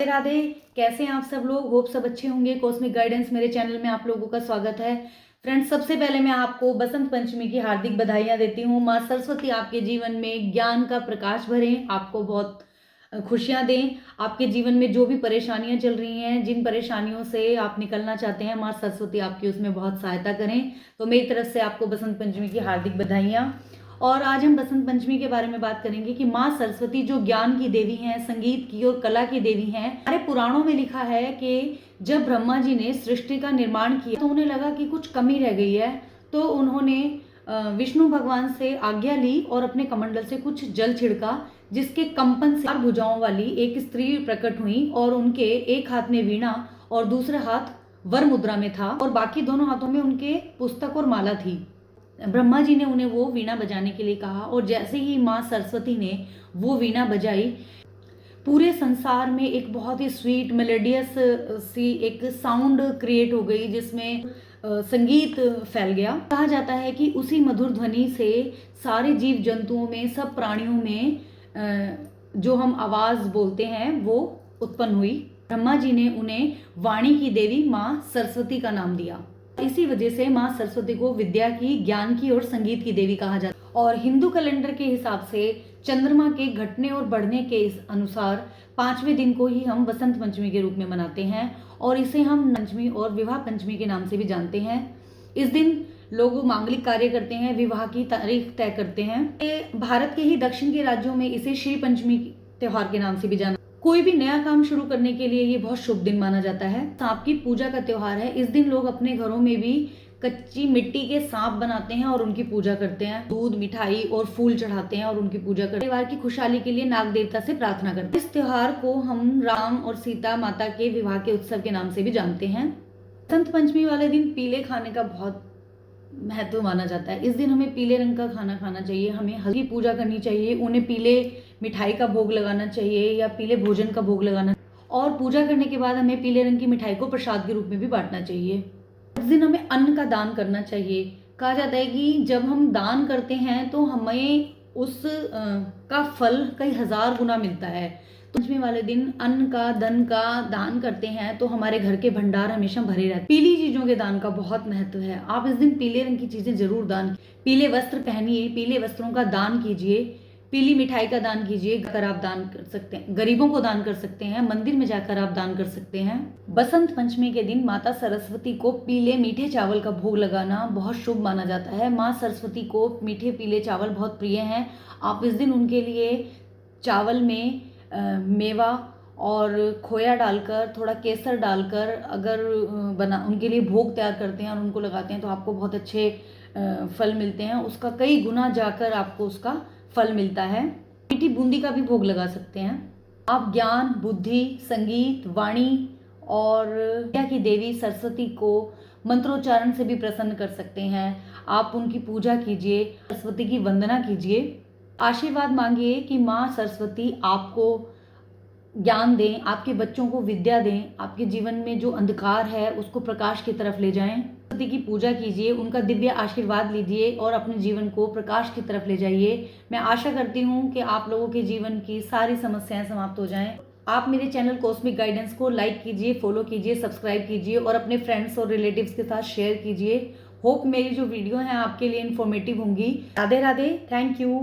राधे राधे। कैसे हैं आप सब लोग? होप सब अच्छे होंगे। कॉस्मिक गाइडेंस मेरे चैनल में आप लोगों का स्वागत है। फ्रेंड्स, सबसे पहले मैं आपको बसंत पंचमी की हार्दिक बधाइयां देती हूँ। माँ सरस्वती आपके जीवन में ज्ञान का प्रकाश भरें, आपको बहुत खुशियां दें। आपके जीवन में जो भी परेशानियां चल रही हैं, जिन परेशानियों से आप निकलना चाहते हैं, माँ सरस्वती आपकी उसमें बहुत सहायता करें। तो मेरी तरफ से आपको बसंत पंचमी की हार्दिक बधाइयां। और आज हम बसंत पंचमी के बारे में बात करेंगे कि माँ सरस्वती जो ज्ञान की देवी हैं, संगीत की और कला की देवी हैं। हमारे पुराणों में लिखा है कि जब ब्रह्मा जी ने सृष्टि का निर्माण किया तो उन्हें लगा कि कुछ कमी रह गई है, तो उन्होंने विष्णु भगवान से आज्ञा ली और अपने कमंडल से कुछ जल छिड़का, जिसके कंपन से 4 भुजाओं वाली एक स्त्री प्रकट हुई और उनके एक हाथ में वीणा और दूसरे हाथ वर मुद्रा में था और बाकी दोनों हाथों में उनके पुस्तक और माला थी। ब्रह्मा जी ने उन्हें वो वीणा बजाने के लिए कहा और जैसे ही माँ सरस्वती ने वो वीणा बजाई, पूरे संसार में एक बहुत ही स्वीट मेलोडियस सी एक साउंड क्रिएट हो गई, जिसमें संगीत फैल गया। कहा जाता है कि उसी मधुर ध्वनि से सारे जीव जंतुओं में, सब प्राणियों में जो हम आवाज बोलते हैं वो उत्पन्न हुई। ब्रह्मा जी ने उन्हें वाणी की देवी माँ सरस्वती का नाम दिया। इसी वजह से माँ सरस्वती को विद्या की, ज्ञान की और संगीत की देवी कहा जाता है। और हिंदू कैलेंडर के हिसाब से चंद्रमा के घटने और बढ़ने के अनुसार 5वें दिन को ही हम बसंत पंचमी के रूप में मनाते हैं और इसे हम पंचमी और विवाह पंचमी के नाम से भी जानते हैं। इस दिन लोग मांगलिक कार्य करते हैं, विवाह की तारीख तय करते हैं। भारत के ही दक्षिण के राज्यों में इसे श्री पंचमी त्योहार के नाम से भी जाना। कोई भी नया काम शुरू करने के लिए ये बहुत शुभ दिन माना जाता है। सांप की पूजा का त्योहार है। इस दिन लोग अपने घरों में भी कच्ची मिट्टी के सांप बनाते हैं और उनकी पूजा करते हैं। दूध, मिठाई और फूल चढ़ाते हैं और उनकी पूजा करते हैं। परिवार की खुशहाली के लिए नाग देवता से प्रार्थना करते हैं। इस त्योहार को हम राम और सीता माता के विवाह के उत्सव के नाम से भी जानते हैं। बसंत पंचमी वाले दिन पीले खाने का बहुत महत्व माना जाता है। इस दिन हमें पीले रंग का खाना खाना चाहिए, हमें हल्दी पूजा करनी चाहिए, उन्हें पीले मिठाई का भोग लगाना चाहिए या पीले भोजन का भोग लगाना, और पूजा करने के बाद हमें पीले रंग की मिठाई को प्रसाद के रूप में भी बांटना चाहिए। इस दिन हमें अन्न का दान करना चाहिए। कहा जाता है कि जब हम दान करते हैं तो हमें उस का फल कई हजार गुना मिलता है। पंचमी वाले दिन अन्न का, धन का दान करते हैं तो हमारे घर के भंडार हमेशा भरे रहते हैं। पीली चीजों के दान का बहुत महत्व है। आप इस दिन पीले रंग की चीजें जरूर दान, पीले वस्त्र पहनिए, पीले वस्त्रों का दान कीजिए, पीली मिठाई का दान कीजिए। अगर आप दान कर सकते हैं, गरीबों को दान कर सकते हैं, मंदिर में जाकर आप दान कर सकते हैं। बसंत पंचमी के दिन माता सरस्वती को पीले मीठे चावल का भोग लगाना बहुत शुभ माना जाता है। माँ सरस्वती को मीठे पीले चावल बहुत प्रिय हैं। आप इस दिन उनके लिए चावल में मेवा और खोया डालकर, थोड़ा केसर डालकर अगर उनके लिए भोग तैयार करते हैं और उनको लगाते हैं तो आपको बहुत अच्छे फल मिलते हैं। उसका कई गुना जाकर आपको उसका फल मिलता है। मीठी बूंदी का भी भोग लगा सकते हैं। आप ज्ञान, बुद्धि, संगीत, वाणी और विद्या की देवी सरस्वती को मंत्रोच्चारण से भी प्रसन्न कर सकते हैं। आप उनकी पूजा कीजिए, सरस्वती की वंदना कीजिए, आशीर्वाद मांगिए कि माँ सरस्वती आपको ज्ञान दें, आपके बच्चों को विद्या दें, आपके जीवन में जो अंधकार है उसको प्रकाश की तरफ ले जाएं। सरस्वती की पूजा कीजिए, उनका दिव्य आशीर्वाद लीजिए और अपने जीवन को प्रकाश की तरफ ले जाइए। मैं आशा करती हूँ कि आप लोगों के जीवन की सारी समस्याएं समाप्त हो जाएं। आप मेरे चैनल कॉस्मिक गाइडेंस को लाइक कीजिए, फॉलो कीजिए, सब्सक्राइब कीजिए और अपने फ्रेंड्स और रिलेटिव्स के साथ शेयर कीजिए। होप मेरी जो वीडियो है आपके लिए इन्फॉर्मेटिव होंगी। राधे राधे। Thank you.